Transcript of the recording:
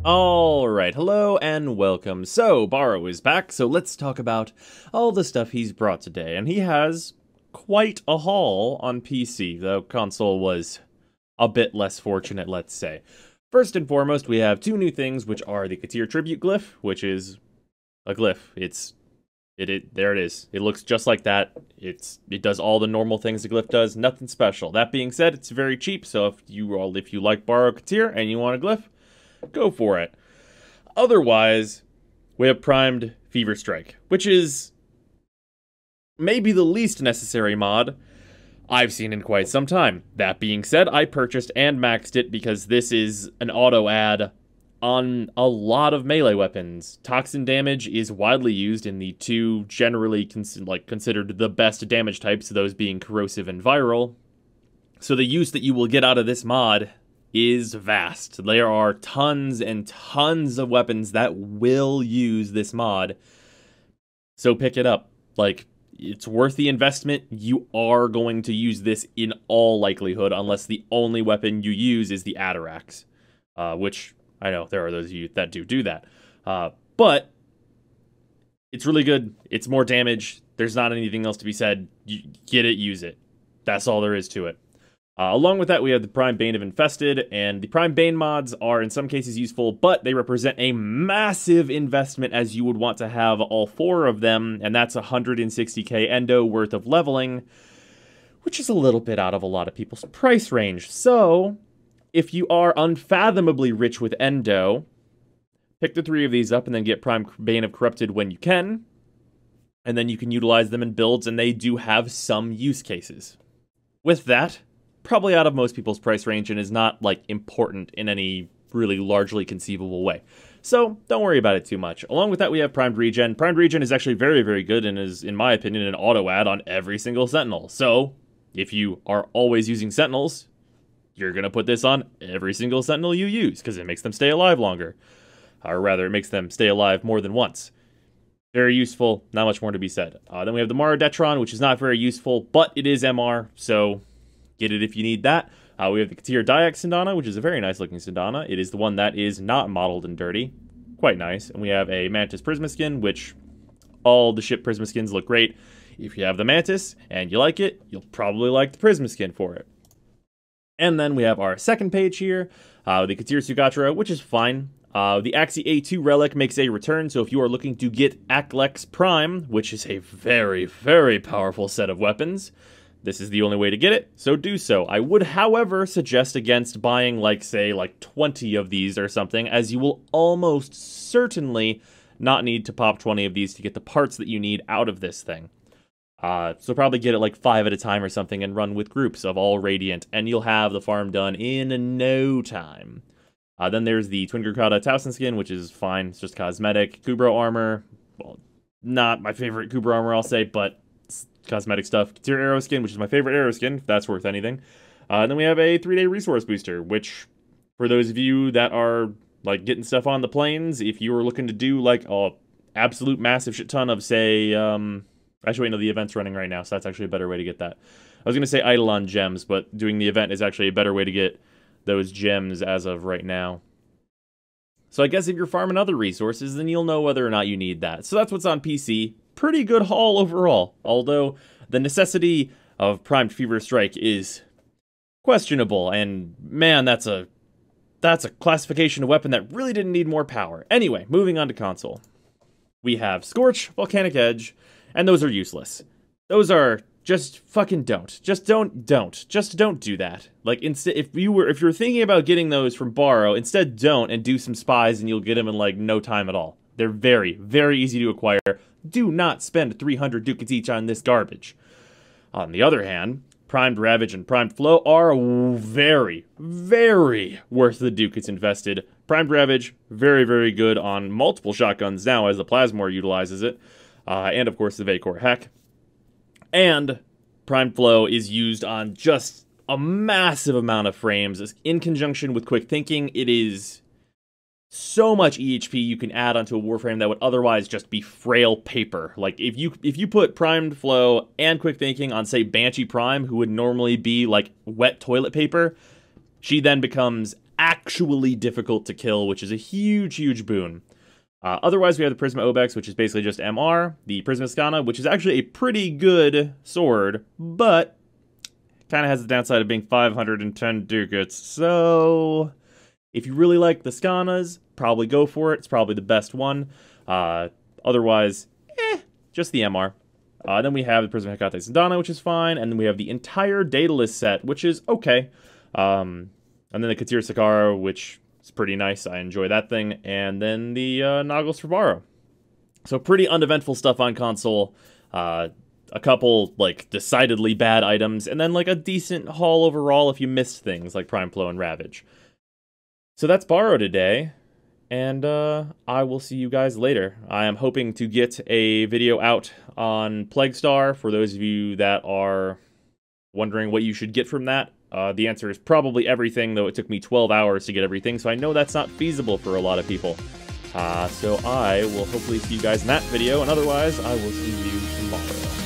Alright, hello and welcome. So, Baro is back, so let's talk about all the stuff he's brought today. And he has quite a haul on PC, though console was a bit less fortunate, let's say. First and foremost, we have two new things, which are the Katir Tribute Glyph, which is a glyph. There it is. It looks just like that. It does all the normal things the glyph does, nothing special. That being said, it's very cheap, so if you like Baro Katir and you want a glyph, go for it. Otherwise, we have Primed Fever Strike, which is maybe the least necessary mod I've seen in quite some time. That being said, I purchased and maxed it because this is an auto add on a lot of melee weapons. Toxin damage is widely used in the two generally considered the best damage types, those being corrosive and viral. So the use that you will get out of this mod is vast. There are tons and tons of weapons that will use this mod. So pick it up. Like, it's worth the investment. You are going to use this in all likelihood, unless the only weapon you use is the Atarax. Which, I know, there are those of you that do that. But it's really good. It's more damage. There's not anything else to be said. You get it, use it. That's all there is to it. Along with that, we have the Prime Bane of Infested, and the Prime Bane mods are in some cases useful, but they represent a massive investment as you would want to have all four of them, and that's 160k endo worth of leveling, which is a little bit out of a lot of people's price range. So, if you are unfathomably rich with endo, pick the three of these up and then get Prime Bane of Corrupted when you can, and then you can utilize them in builds, and they do have some use cases. With that, probably out of most people's price range and is not, like, important in any really largely conceivable way. So, don't worry about it too much. Along with that, we have Primed Regen. Primed Regen is actually very, very good and is, in my opinion, an auto-add on every single Sentinel. So, if you are always using Sentinels, you're going to put this on every single Sentinel you use, because it makes them stay alive longer. Or rather, it makes them stay alive more than once. Very useful, not much more to be said. Then we have the Marodetron, which is not very useful, but it is MR, so get it if you need that. We have the Katir Dyax Sindana, which is a very nice looking Sindana. It is the one that is not modeled and dirty. Quite nice. And we have a Mantis Prisma skin, which all the ship Prisma skins look great. If you have the Mantis and you like it, you'll probably like the Prisma skin for it. And then we have our second page here, the Katir Sugatra, which is fine. The Axie A2 relic makes a return, so if you are looking to get Aklex Prime, which is a very, very powerful set of weapons, this is the only way to get it, so do so. I would, however, suggest against buying, say 20 of these or something, as you will almost certainly not need to pop 20 of these to get the parts that you need out of this thing. So probably get it 5 at a time or something and run with groups of all Radiant, and you'll have the farm done in no time. Then there's the Twin Gurkata Towson skin, which is fine. It's just cosmetic. Kubro armor, well, not my favorite Kubro armor, I'll say, but cosmetic stuff. Katir Arrow skin, which is my favorite Arrow skin, if that's worth anything. Then we have a 3-day resource booster, which, for those of you that are, getting stuff on the planes, if you were looking to do, a absolute massive shit ton of, say, actually, wait, no, the event's running right now, so that's actually a better way to get that. I was going to say Eidolon gems, but doing the event is actually a better way to get those gems as of right now. So I guess if you're farming other resources, then you'll know whether or not you need that. So that's what's on PC. Pretty good haul overall, although the necessity of Primed Fever Strike is questionable, and man, that's a classification of weapon that really didn't need more power. Anyway, moving on to console. We have Scorch, Volcanic Edge, and those are useless. Those are just fucking don't. Just don't do that. Instead, if you're thinking about getting those from Baro, instead don't, and do some spies and you'll get them in no time at all. They're very, very easy to acquire. Do not spend 300 ducats each on this garbage. On the other hand, Primed Ravage and Primed Flow are very, very worth the ducats invested. Primed Ravage, very, very good on multiple shotguns now as the Plasmor utilizes it. And of course the Vacor Heck. And Primed Flow is used on just a massive amount of frames. In conjunction with Quick Thinking, it is so much EHP you can add onto a Warframe that would otherwise just be frail paper. If you put Primed Flow and Quick Thinking on, say, Banshee Prime, who would normally be wet toilet paper, she then becomes actually difficult to kill, which is a huge, huge boon. Otherwise, we have the Prisma Obex, which is basically just MR, the Prisma Skana, which is actually a pretty good sword, but kind of has the downside of being 510 ducats. So if you really like the Skanas, probably go for it. It's probably the best one. Otherwise, just the MR. Then we have the Prisma Hecate Sandana, which is fine, and then we have the entire Daedalus set, which is okay. And then the Katir Sakara, which is pretty nice. I enjoy that thing. And then the Naugles for Baro. So pretty uneventful stuff on console. A couple, like, decidedly bad items, and then, like, a decent haul overall if you missed things, like Prime Flow and Ravage. So that's Baro today, and I will see you guys later. I am hoping to get a video out on Plague Star for those of you that are wondering what you should get from that. The answer is probably everything, though it took me 12 hours to get everything, so I know that's not feasible for a lot of people. So I will hopefully see you guys in that video, and otherwise, I will see you tomorrow.